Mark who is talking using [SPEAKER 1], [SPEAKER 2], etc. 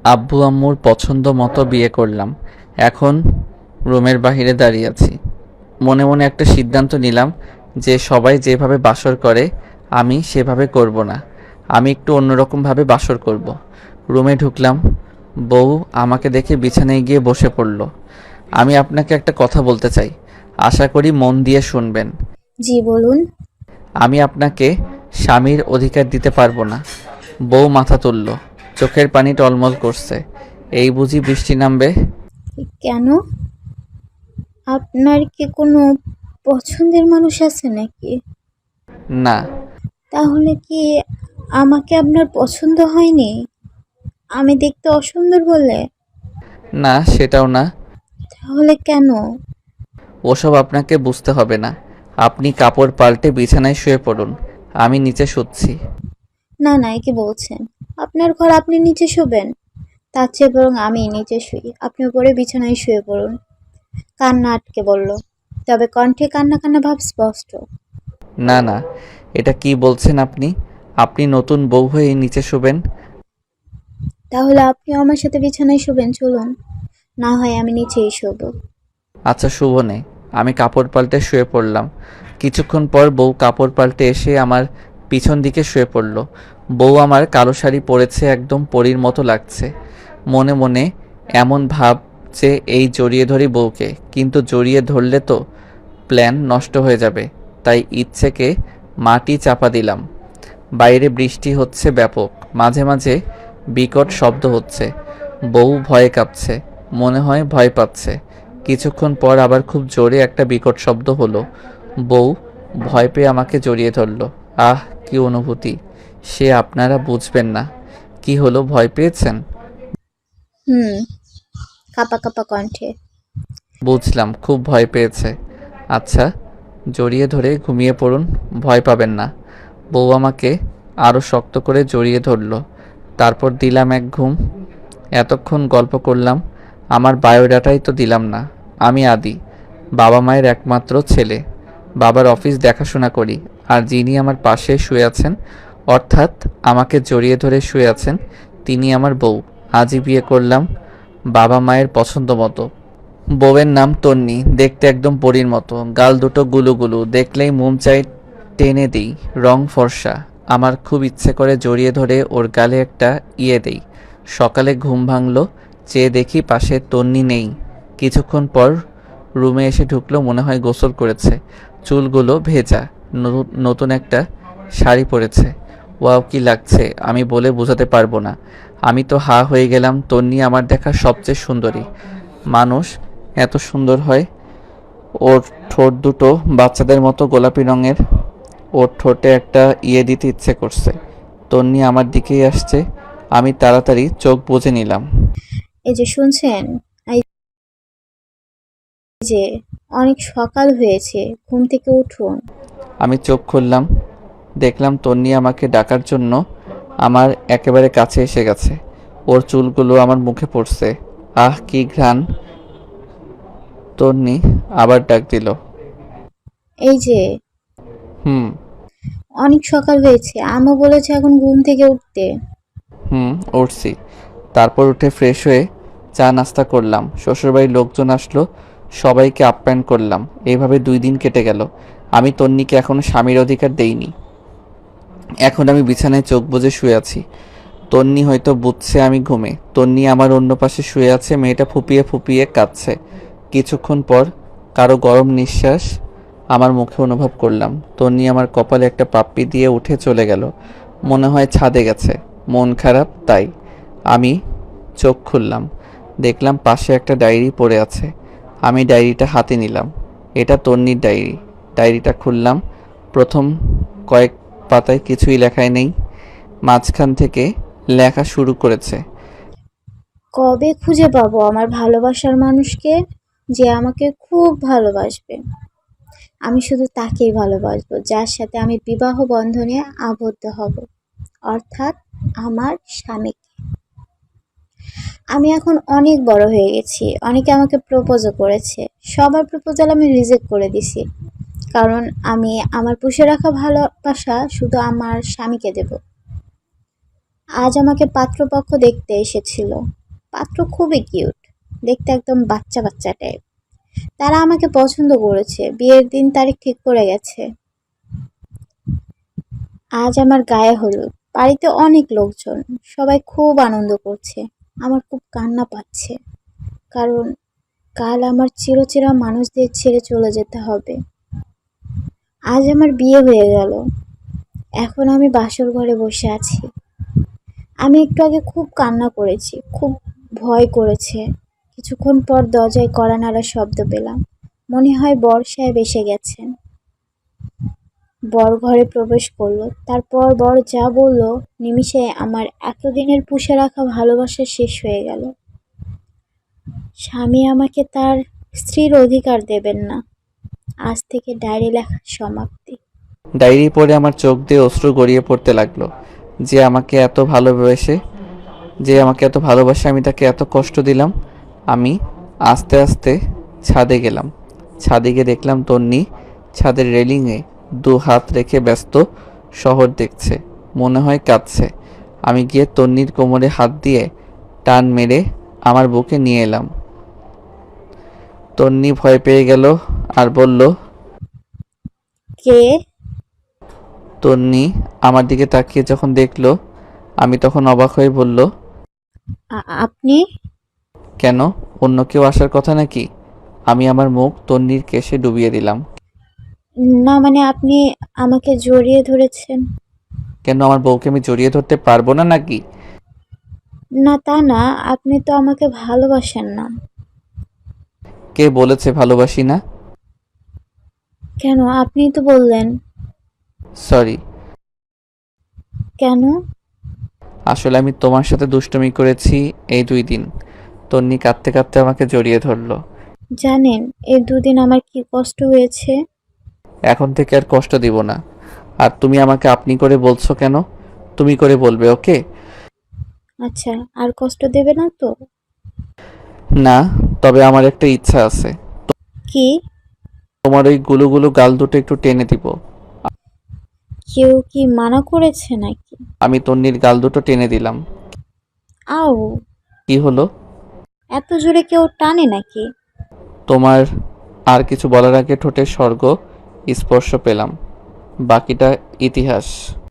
[SPEAKER 1] আব্বু আম্মুর পছন্দ মতো বিয়ে করলাম। এখন রুমের বাহিরে দাঁড়িয়ে আছি। মনে মনে একটা সিদ্ধান্ত নিলাম যে সবাই যেভাবে বাসর করে আমি সেভাবে করব না। আমি একটু অন্যরকমভাবে বাসর করব। রুমে ঢুকলাম। বউ আমাকে দেখে বিছানায় গিয়ে বসে পড়ল। আমি আপনাকে একটা কথা বলতে চাই, আশা করি মন দিয়ে শুনবেন।
[SPEAKER 2] জি বলুন।
[SPEAKER 1] আমি আপনাকে স্বামীর অধিকার দিতে পারবো না। বউ মাথা তুলল, চোখের পানি টলমল করছে। এই বুঝি বৃষ্টি নামবে?
[SPEAKER 2] কেন? আপনার কি কোনো পছন্দের মানুষ আছে নাকি?
[SPEAKER 1] না।
[SPEAKER 2] তাহলে কি আমাকে আপনার পছন্দ হয়নি? আমি দেখতে অসুন্দর বলে?
[SPEAKER 1] না, সেটাও না।
[SPEAKER 2] তাহলে কেন?
[SPEAKER 1] ওসব আপনাকে বুঝতে হবে না। আপনি কাপড় পাল্টে বিছানায় শুয়ে পড়ুন, আমি নিচে শুচ্ছি।
[SPEAKER 2] না না, এ কি বলছেন? আপনার ঘর, আপনি নিচে শোবেন? তার চেয়ে বরং আমি নিচে শুই, আপনি উপরে বিছানায় শুয়ে পড়ুন। কান্না আটকে বলল, তবে কণ্ঠে কান্না কান্না ভাব স্পষ্ট।
[SPEAKER 1] না না, এটা কি বলছেন আপনি? আপনি নতুন বউ হয়ে নিচে শুবেন?
[SPEAKER 2] তাহলে আপনিও আমার সাথে বিছানায় শোবেন, চলুন। না হয় আমি নিচেই শোবো।
[SPEAKER 1] আচ্ছা, শুভ নেই। আমি কাপড় পাল্টে শুয়ে পড়লাম। কিছুক্ষণ পর বউ কাপড় পাল্টে এসে আমার পিছন দিকে শুয়ে পড়ল। বউ আমার কালো শাড়ি পরেছে, একদম পরীর মতো লাগছে। মনে মনে এমন ভাব যে এই জড়িয়ে ধরি বউকে, কিন্তু জড়িয়ে ধরলে তো প্ল্যান নষ্ট হয়ে যাবে। তাই ইচ্ছেকে মাটি চাপা দিলাম। বাইরে বৃষ্টি হচ্ছে ব্যাপক, মাঝে মাঝে বিকট শব্দ হচ্ছে। বউ ভয়ে কাঁপছে, মনে হয় ভয় পাচ্ছে। কিছুক্ষণ পর আবার খুব জোরে একটা বিকট শব্দ হলো। বউ ভয় পেয়ে আমাকে জড়িয়ে ধরল। আহ, কি অনুভূতি! সে আপনারা বুঝবেন না। কি হলো, ভয় পেয়েছেন?
[SPEAKER 2] হুম। কাঁপা কাঁপা কণ্ঠে।
[SPEAKER 1] বুঝলাম, খুব ভয় পেয়েছে। আচ্ছা, জড়িয়ে ধরে ঘুমিয়ে পড়ুন, ভয় পাবেন না। বউ আমাকে আরও শক্ত করে জড়িয়ে ধরল। তারপর দিলাম এক ঘুম। এতক্ষণ গল্প করলাম, আমার বায়োডাটাই তো দিলাম না। আমি আদি, বাবা মায়ের একমাত্র ছেলে। বাবার অফিস দেখাশোনা করি। আর যিনি আমার পাশে শুয়ে আছেন, অর্থাৎ আমাকে জড়িয়ে ধরে শুয়ে আছেন, তিনি আমার বউ। আজই বিয়ে করলাম বাবা মায়ের পছন্দ মতো। বউয়ের নাম তন্নি, দেখতে একদম পরীর মতো, গাল দুটো গুলুগুলু, দেখলেই মোম চাই টেনে দিই। রং ফর্সা। আমার খুব ইচ্ছে করে জড়িয়ে ধরে ওর গালে একটা ইয়ে দেই। সকালে ঘুম ভাঙলো, চেয়ে দেখি পাশে তন্নি নেই। কিছুক্ষণ পর রুমে এসে ঢুকলো, মনে হয় গোসল করেছে। চুলগুলো ভেজা, নতুন একটা শাড়ি পরেছে। ওয়াও, কি লাগছে আমি বলে বোঝাতে পারবো না। আমি তো হা হয়ে গেলাম। তন্নি আমার দেখা সবচেয়ে সুন্দরী মানুষ। এত সুন্দর হয়! ওর ঠোঁট দুটো বাচ্চাদের মতো গোলাপি রঙের। ওর ঠোঁটে একটা ইয়ে দিতে ইচ্ছে করছে। তন্নি আমার দিকেই আসছে। আমি তাড়াতাড়ি চোখ বুজে নিলাম।
[SPEAKER 2] এই যে শুনছেন, এই যে অনেক সকাল হয়েছে, ঘুম থেকে উঠুন।
[SPEAKER 1] আমি চোখ খুললাম, দেখলাম তন্নি আমাকে ডাকার জন্য আমার একেবারে কাছে এসে গেছে। ওর চুলগুলো আমার মুখে পড়ছে। আহ, কি ঘ্রাণ! তন্নি আবার ডাক দিল।
[SPEAKER 2] এই যে
[SPEAKER 1] হুম।
[SPEAKER 2] অনেক সকাল হয়েছে, আম্মু বলেছে এখন ঘুম থেকে উঠতে।
[SPEAKER 1] হুম, উঠছি। তারপর উঠে ফ্রেশ হয়ে চা নাস্তা করলাম। শ্বশুরবাড়ির লোকজন আসলো, সবাইকে আপ্যায়ন করলাম। এইভাবে 2 দিন কেটে গেল। আমি তন্নিকে এখনো স্বামীর অধিকার দেইনি। এখন আমি বিছানায় চোখ বুজে শুয়ে আছি। তন্নি হয়তো বুঝছে আমি ঘুমে। তন্নি আমার অন্য পাশে শুয়ে আছে, মেয়েটা ফুপিয়ে ফুপিয়ে কাঁদছে। কিছুক্ষণ পর কারো গরম নিঃশ্বাস আমার মুখে অনুভব করলাম। তন্নি আমার কপালে একটা পাপ্পি দিয়ে উঠে চলে গেল। মনে হয় ছাদে গেছে। মন খারাপ তাই। আমি চোখ খুললাম, দেখলাম পাশে একটা ডায়েরি পড়ে আছে। আমি ডায়েরিটা হাতে নিলাম। এটা তন্নির ডায়েরি। ডায়েরিটা খুললাম। প্রথম কয়েক পাতায় কিছুই লেখাই নেই। মাঝখান থেকে লেখা শুরু করেছে।
[SPEAKER 2] কবে খুঁজে পাবো আমার ভালোবাসার মানুষকে, যে আমাকে খুব ভালোবাসবে? আমি শুধু তাকেই ভালোবাসবো যার সাথে আমি বিবাহ বন্ধনে আবদ্ধ হব, অর্থাৎ আমার স্বামীকে। আমি এখন অনেক বড় হয়ে গেছি, অনেকে আমাকে প্রপোজও করেছে, সবার প্রপোজাল আমি রিজেক্ট করে দিছি। কারণ আমি আমার পুষে রাখা ভালোবাসা শুধু আমার স্বামীকে দেব। আজ আমাকে পাত্রপক্ষ দেখতে এসেছিল। পাত্র খুবই কিউট, দেখতে একদম বাচ্চা বাচ্চা টাইপ। তারা আমাকে পছন্দ করেছে, বিয়ের দিন তারিখ ঠিক করে গেছে। আজ আমার গায়ে হলুদ, বাড়িতে অনেক লোকজন, সবাই খুব আনন্দ করছে। আমার খুব কান্না পাচ্ছে, কারণ কাল আমার চিরচেনা মানুষদের ছেড়ে চলে যেতে হবে। আজ আমার বিয়ে হয়ে গেল, এখন আমি বাসর ঘরে বসে আছি। আমি একটু আগে খুব কান্না করেছি, খুব ভয় করেছে। কিছুক্ষণ পর দরজায় কড়া নাড়ার শব্দ পেলাম। মনে হয় বর সাহেব এসে গেছেন। বর ঘরে প্রবেশ করলো, তারপর বর যা বলল, নিমিষে আমার এতদিনের পুষে রাখা ভালোবাসা শেষ হয়ে গেল। স্বামী আমাকে তার স্ত্রীর অধিকার দেবেন না। আজ থেকে ডায়েরি লেখার সমাপ্তি।
[SPEAKER 1] ডায়েরি পড়ে আমার চোখ দিয়ে অশ্রু গড়িয়ে পড়তে লাগলো। যে আমাকে এত ভালোবেসে যে আমাকে এত ভালোবাসে, আমি তাকে এত কষ্ট দিলাম। আমি আস্তে আস্তে ছাদে গেলাম। ছাদে গিয়ে দেখলাম তন্নি ছাদের রেলিংয়ে দু হাত রেখে ব্যস্ত শহর দেখছে, মনে হয় কাঁদছে। আমি গিয়ে তন্নির কোমরে হাত দিয়ে টান মেরে আমার বুকে নিয়ে এলাম। তন্নি ভয় পেয়ে গেল আর বলল,
[SPEAKER 2] কে?
[SPEAKER 1] তন্নি আমার দিকে তাকিয়ে যখন দেখলো, আমি তখন অবাক হয়ে বলল,
[SPEAKER 2] আপনি?
[SPEAKER 1] কেন, অন্য কেউ আসার কথা নাকি? আমি আমার মুখ তন্নির কেশে ডুবিয়ে দিলাম।
[SPEAKER 2] না মানে আপনি আমাকে জড়িয়ে ধরেছেন।
[SPEAKER 1] কেন, আমার বউকে আমি জড়িয়ে ধরতে পারবো না নাকি?
[SPEAKER 2] না তা না, আপনি তো আমাকে ভালোবাসেন না।
[SPEAKER 1] কে বলেছে ভালোবাসি না?
[SPEAKER 2] কেন, আপনিই তো বললেন।
[SPEAKER 1] সরি,
[SPEAKER 2] কেন?
[SPEAKER 1] আসলে আমি তোমার সাথে দুষ্টুমি করেছি এই 2 দিন। তন্নি কাঁদতে কাঁদতে আমাকে জড়িয়ে ধরলো।
[SPEAKER 2] জানেন এই দুদিন আমার কি কষ্ট হয়েছে?
[SPEAKER 1] এখন থেকে আর কষ্ট দিব না। আর তুমি আমাকে আপনি করে বলছো কেন? তুমি করে বলবে, ওকে?
[SPEAKER 2] আচ্ছা, আর কষ্ট দেবে না তো?
[SPEAKER 1] না, তবে আমার একটা ইচ্ছা আছে।
[SPEAKER 2] কি?
[SPEAKER 1] তোমার ওই গুলুগুলু গাল দুটো একটু টেনে দিব।
[SPEAKER 2] কেউ কি মানা করেছে নাকি?
[SPEAKER 1] আমি তন্নির গাল দুটো টেনে দিলাম।
[SPEAKER 2] আও!
[SPEAKER 1] কি হলো?
[SPEAKER 2] এত জোরে কেউ টানে নাকি?
[SPEAKER 1] তোমার আর কিছু বলার আগে ঠোঁটের স্বর্গ স্পর্শ পেলাম। বাকিটা ইতিহাস।